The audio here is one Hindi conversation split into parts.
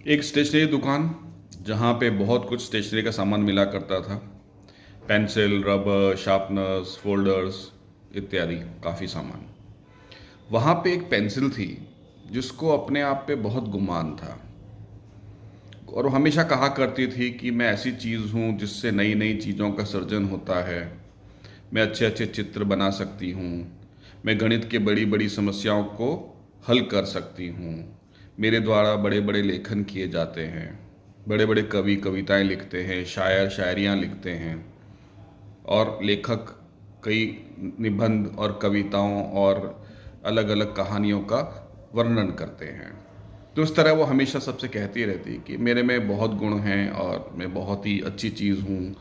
एक स्टेशनरी दुकान जहाँ पे बहुत कुछ स्टेशनरी का सामान मिला करता था। पेंसिल, रबर, शार्पनर्स, फोल्डर्स इत्यादि काफ़ी सामान। वहाँ पे एक पेंसिल थी जिसको अपने आप पे बहुत गुमान था और वो हमेशा कहा करती थी कि मैं ऐसी चीज़ हूँ जिससे नई नई चीज़ों का सृजन होता है। मैं अच्छे अच्छे चित्र बना सकती हूँ। मैं गणित के बड़ी बड़ी समस्याओं को हल कर सकती हूँ। मेरे द्वारा बड़े बड़े लेखन किए जाते हैं। बड़े बड़े कवि कविताएं लिखते हैं, शायर शायरियाँ लिखते हैं और लेखक कई निबंध और कविताओं और अलग अलग कहानियों का वर्णन करते हैं। तो इस तरह वो हमेशा सबसे कहती रहती कि मेरे में बहुत गुण हैं और मैं बहुत ही अच्छी चीज़ हूँ।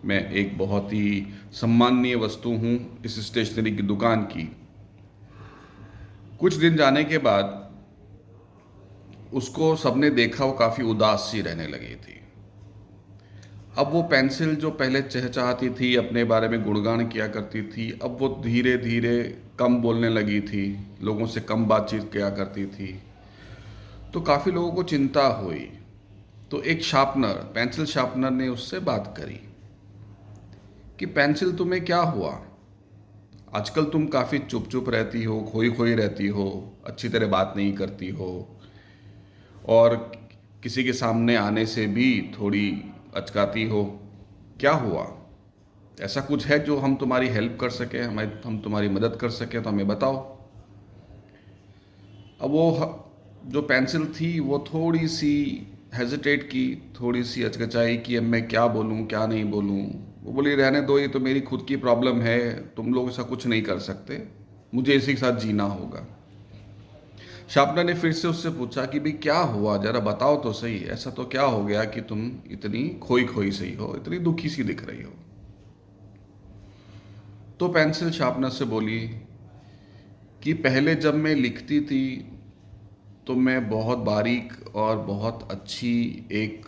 मैं एक बहुत ही सम्माननीय वस्तु हूँ इस स्टेशनरी की दुकान की। कुछ दिन जाने के बाद उसको सबने देखा, वो काफ़ी उदास सी रहने लगी थी। अब वो पेंसिल जो पहले चहचहाती थी, अपने बारे में गुणगान किया करती थी, अब वो धीरे धीरे कम बोलने लगी थी, लोगों से कम बातचीत किया करती थी। तो काफ़ी लोगों को चिंता हुई। तो एक शार्पनर, पेंसिल शार्पनर ने उससे बात करी कि पेंसिल तुम्हें क्या हुआ? आजकल तुम काफ़ी चुप चुप रहती हो, खोई खोई रहती हो, अच्छी तरह बात नहीं करती हो और किसी के सामने आने से भी थोड़ी अचकाती हो। क्या हुआ? ऐसा कुछ है जो हम तुम्हारी हेल्प कर सकें, हम तुम्हारी मदद कर सकें तो हमें बताओ। अब जो पेंसिल थी वो थोड़ी सी हेजिटेट की, थोड़ी सी अचकचाई कि अब मैं क्या बोलूँ क्या नहीं बोलूँ। वो बोली रहने दो, ये तो मेरी खुद की प्रॉब्लम है, तुम लोग ऐसा कुछ नहीं कर सकते, मुझे इसी के साथ जीना होगा। शार्पनर ने फिर से उससे पूछा कि भाई क्या हुआ, जरा बताओ तो सही, ऐसा तो क्या हो गया कि तुम इतनी खोई खोई सी हो, इतनी दुखी सी दिख रही हो। तो पेंसिल शार्पनर से बोली कि पहले जब मैं लिखती थी तो मैं बहुत बारीक और बहुत अच्छी एक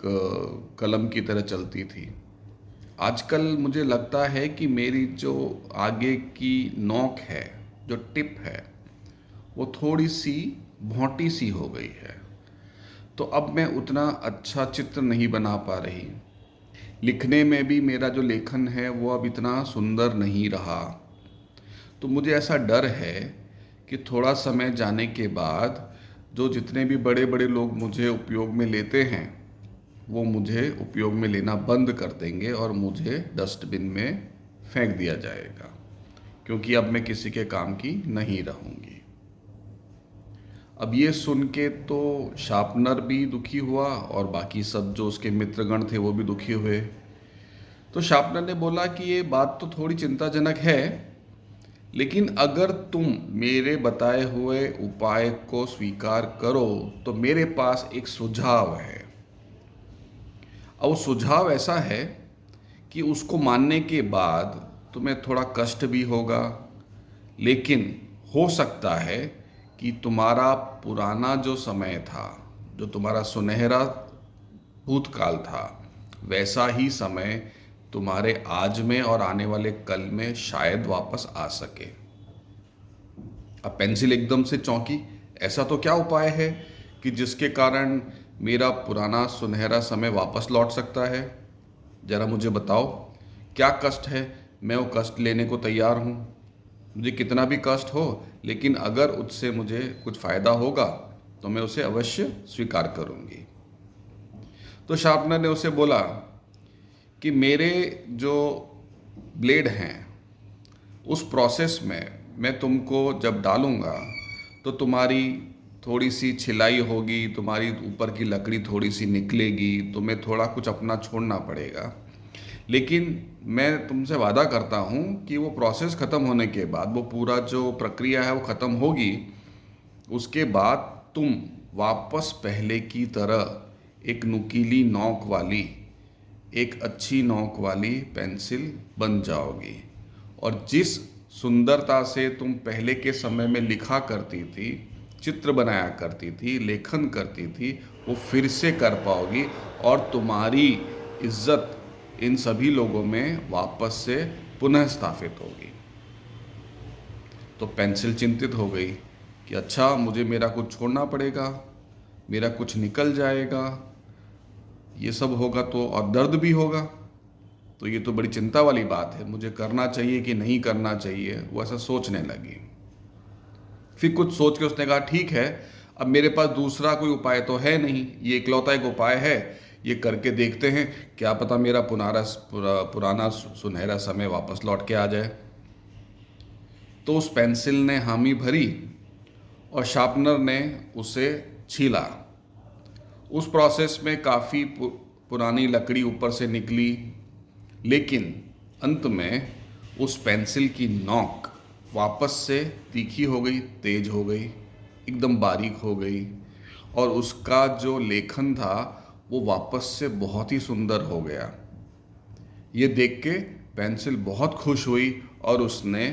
कलम की तरह चलती थी। आजकल मुझे लगता है कि मेरी जो आगे की नोक है, जो टिप है, वो थोड़ी सी भौंटी सी हो गई है। तो अब मैं उतना अच्छा चित्र नहीं बना पा रही। लिखने में भी मेरा जो लेखन है वो अब इतना सुंदर नहीं रहा। तो मुझे ऐसा डर है कि थोड़ा समय जाने के बाद जो जितने भी बड़े बड़े लोग मुझे उपयोग में लेते हैं वो मुझे उपयोग में लेना बंद कर देंगे और मुझे डस्टबिन में फेंक दिया जाएगा, क्योंकि अब मैं किसी के काम की नहीं रहूंगी। अब ये सुन के तो शार्पनर भी दुखी हुआ और बाकी सब जो उसके मित्रगण थे वो भी दुखी हुए। तो शार्पनर ने बोला कि ये बात तो थोड़ी चिंताजनक है, लेकिन अगर तुम मेरे बताए हुए उपाय को स्वीकार करो तो मेरे पास एक सुझाव है। अब वो सुझाव ऐसा है कि उसको मानने के बाद तुम्हें थोड़ा कष्ट भी होगा, लेकिन हो सकता है कि तुम्हारा पुराना जो समय था, जो तुम्हारा सुनहरा भूतकाल था, वैसा ही समय तुम्हारे आज में और आने वाले कल में शायद वापस आ सके। अब पेंसिल एकदम से चौंकी। ऐसा तो क्या उपाय है कि जिसके कारण मेरा पुराना सुनहरा समय वापस लौट सकता है? जरा मुझे बताओ, क्या कष्ट है? मैं वो कष्ट लेने को तैयार हूँ। मुझे कितना भी कष्ट हो, लेकिन अगर उससे मुझे कुछ फायदा होगा तो मैं उसे अवश्य स्वीकार करूंगी। तो शार्पनर ने उसे बोला कि मेरे जो ब्लेड हैं उस प्रोसेस में मैं तुमको जब डालूंगा तो तुम्हारी थोड़ी सी छिलाई होगी, तुम्हारी ऊपर की लकड़ी थोड़ी सी निकलेगी, तुम्हें थोड़ा कुछ अपना छोड़ना पड़ेगा। लेकिन मैं तुमसे वादा करता हूँ कि वो प्रोसेस ख़त्म होने के बाद, वो पूरा जो प्रक्रिया है वो ख़त्म होगी, उसके बाद तुम वापस पहले की तरह एक नुकीली नोक वाली, एक अच्छी नोक वाली पेंसिल बन जाओगी। और जिस सुंदरता से तुम पहले के समय में लिखा करती थी, चित्र बनाया करती थी, लेखन करती थी, वो फिर से कर पाओगी और तुम्हारी इज्जत इन सभी लोगों में वापस से पुनः स्थापित होगी। तो पेंसिल चिंतित हो गई कि अच्छा, मुझे मेरा कुछ छोड़ना पड़ेगा। मेरा कुछ निकल जाएगा, ये सब होगा तो, और दर्द भी होगा, तो ये तो बड़ी चिंता वाली बात है, मुझे करना चाहिए कि नहीं करना चाहिए। वो ऐसा सोचने लगी। फिर कुछ सोच के उसने कहा ठीक है, अब मेरे पास दूसरा कोई उपाय तो है नहीं, ये इकलौता एक उपाय है, ये करके देखते हैं, क्या पता मेरा पुराना सुनहरा समय वापस लौट के आ जाए। तो उस पेंसिल ने हामी भरी और शार्पनर ने उसे छीला। उस प्रोसेस में काफ़ी पुरानी लकड़ी ऊपर से निकली, लेकिन अंत में उस पेंसिल की नोक वापस से तीखी हो गई, तेज हो गई, एकदम बारीक हो गई, और उसका जो लेखन था वो वापस से बहुत ही सुंदर हो गया। ये देख के पेंसिल बहुत खुश हुई और उसने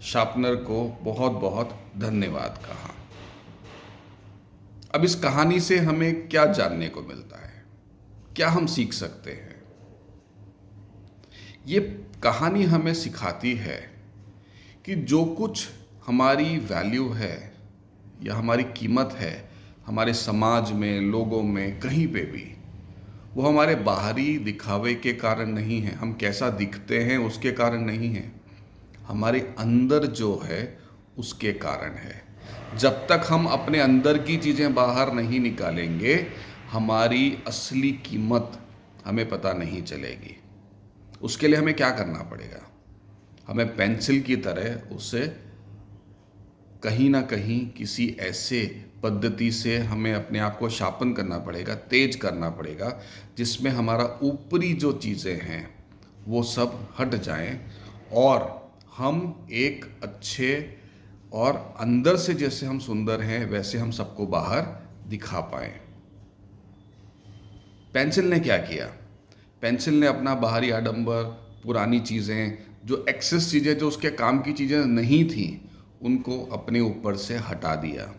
शार्पनर को बहुत बहुत धन्यवाद कहा। अब इस कहानी से हमें क्या जानने को मिलता है, क्या हम सीख सकते हैं? ये कहानी हमें सिखाती है कि जो कुछ हमारी वैल्यू है या हमारी कीमत है हमारे समाज में, लोगों में, कहीं पे भी, वो हमारे बाहरी दिखावे के कारण नहीं है, हम कैसा दिखते हैं उसके कारण नहीं है, हमारे अंदर जो है उसके कारण है। जब तक हम अपने अंदर की चीज़ें बाहर नहीं निकालेंगे, हमारी असली कीमत हमें पता नहीं चलेगी। उसके लिए हमें क्या करना पड़ेगा? हमें पेंसिल की तरह उसे कहीं ना कहीं किसी ऐसे पद्धति से हमें अपने आप को शार्पन करना पड़ेगा, तेज करना पड़ेगा, जिसमें हमारा ऊपरी जो चीज़ें हैं वो सब हट जाएं और हम एक अच्छे, और अंदर से जैसे हम सुंदर हैं वैसे हम सबको बाहर दिखा पाएं। पेंसिल ने क्या किया? पेंसिल ने अपना बाहरी आडंबर, पुरानी चीज़ें, जो एक्सेस चीज़ें, जो उसके काम की चीज़ें नहीं थी, उनको अपने ऊपर से हटा दिया।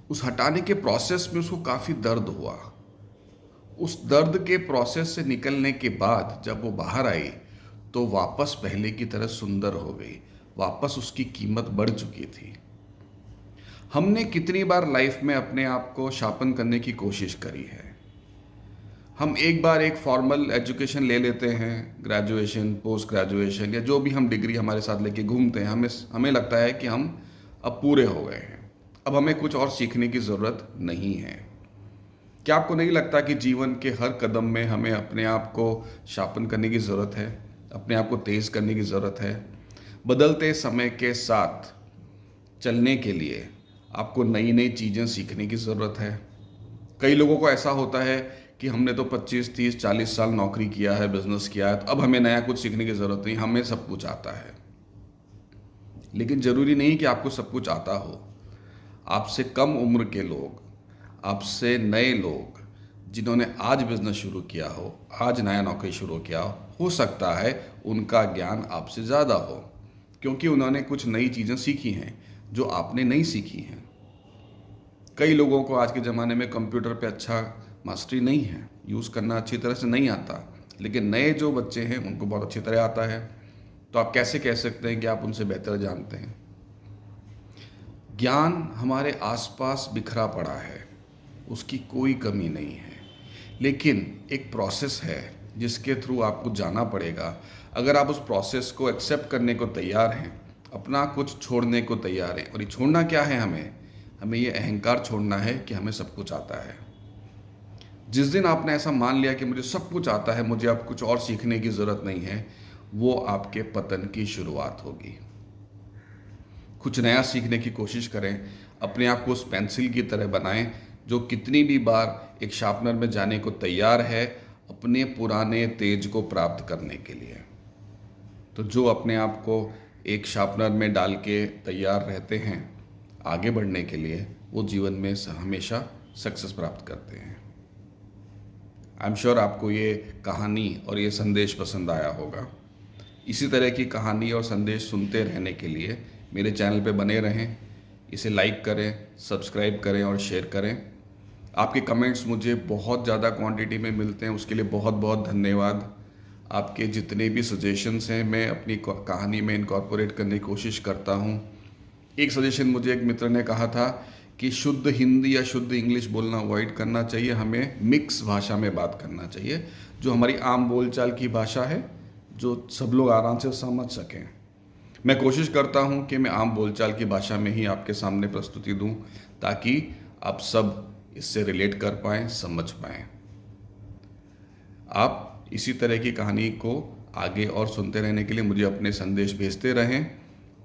उस हटाने के प्रोसेस में उसको काफ़ी दर्द हुआ। उस दर्द के प्रोसेस से निकलने के बाद जब वो बाहर आई तो वापस पहले की तरह सुंदर हो गई, वापस उसकी कीमत बढ़ चुकी थी। हमने कितनी बार लाइफ में अपने आप को शार्पन करने की कोशिश करी है? हम एक बार एक फॉर्मल एजुकेशन ले लेते हैं, ग्रेजुएशन, पोस्ट ग्रेजुएशन, या जो भी हम डिग्री हमारे साथ लेके घूमते हैं, हमें लगता है कि हम अब पूरे हो गए हैं, अब हमें कुछ और सीखने की ज़रूरत नहीं है। क्या आपको नहीं लगता कि जीवन के हर कदम में हमें अपने आप को शार्पन करने की ज़रूरत है, अपने आप को तेज़ करने की ज़रूरत है? बदलते समय के साथ चलने के लिए आपको नई नई चीज़ें सीखने की ज़रूरत है। कई लोगों को ऐसा होता है कि हमने तो 25, 30, 40 साल नौकरी किया है, बिजनेस किया है, तो अब हमें नया कुछ सीखने की ज़रूरत नहीं, हमें सब कुछ आता है। लेकिन ज़रूरी नहीं कि आपको सब कुछ आता हो। आपसे कम उम्र के लोग, आपसे नए लोग, जिन्होंने आज बिजनेस शुरू किया हो, आज नया नौकरी शुरू किया हो सकता है उनका ज्ञान आपसे ज़्यादा हो, क्योंकि उन्होंने कुछ नई चीज़ें सीखी हैं जो आपने नहीं सीखी हैं। कई लोगों को आज के ज़माने में कंप्यूटर पे अच्छा मास्टरी नहीं है, यूज़ करना अच्छी तरह से नहीं आता, लेकिन नए जो बच्चे हैं उनको बहुत अच्छी तरह आता है। तो आप कैसे कह सकते हैं कि आप उनसे बेहतर जानते हैं? ज्ञान हमारे आसपास बिखरा पड़ा है, उसकी कोई कमी नहीं है, लेकिन एक प्रोसेस है जिसके थ्रू आपको जाना पड़ेगा। अगर आप उस प्रोसेस को एक्सेप्ट करने को तैयार हैं, अपना कुछ छोड़ने को तैयार हैं, और ये छोड़ना क्या है? हमें ये अहंकार छोड़ना है कि हमें सब कुछ आता है। जिस दिन आपने ऐसा मान लिया कि मुझे सब कुछ आता है, मुझे अब कुछ और सीखने की ज़रूरत नहीं है, वो आपके पतन की शुरुआत होगी। कुछ नया सीखने की कोशिश करें, अपने आप को उस पेंसिल की तरह बनाएं जो कितनी भी बार एक शार्पनर में जाने को तैयार है अपने पुराने तेज को प्राप्त करने के लिए। तो जो अपने आप को एक शार्पनर में डाल के तैयार रहते हैं आगे बढ़ने के लिए, वो जीवन में हमेशा सक्सेस प्राप्त करते हैं। आई एम श्योर आपको ये कहानी और ये संदेश पसंद आया होगा। इसी तरह की कहानी और संदेश सुनते रहने के लिए मेरे चैनल पे बने रहें, इसे लाइक करें, सब्सक्राइब करें और शेयर करें। आपके कमेंट्स मुझे बहुत ज़्यादा क्वांटिटी में मिलते हैं, उसके लिए बहुत बहुत धन्यवाद। आपके जितने भी सजेशंस हैं मैं अपनी कहानी में इनकॉर्पोरेट करने की कोशिश करता हूँ। एक सजेशन मुझे एक मित्र ने कहा था कि शुद्ध हिंदी या शुद्ध इंग्लिश बोलना अवॉइड करना चाहिए, हमें मिक्स भाषा में बात करना चाहिए, जो हमारी आम बोलचाल की भाषा है, जो सब लोग आराम से समझ सकें। मैं कोशिश करता हूँ कि मैं आम बोलचाल की भाषा में ही आपके सामने प्रस्तुति दूँ, ताकि आप सब इससे रिलेट कर पाएँ, समझ पाएँ। आप इसी तरह की कहानी को आगे और सुनते रहने के लिए मुझे अपने संदेश भेजते रहें,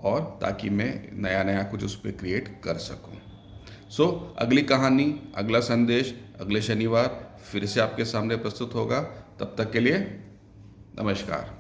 और ताकि मैं नया नया कुछ उस पर क्रिएट कर सकूं। सो अगली कहानी, अगला संदेश अगले शनिवार फिर से आपके सामने प्रस्तुत होगा। तब तक के लिए नमस्कार।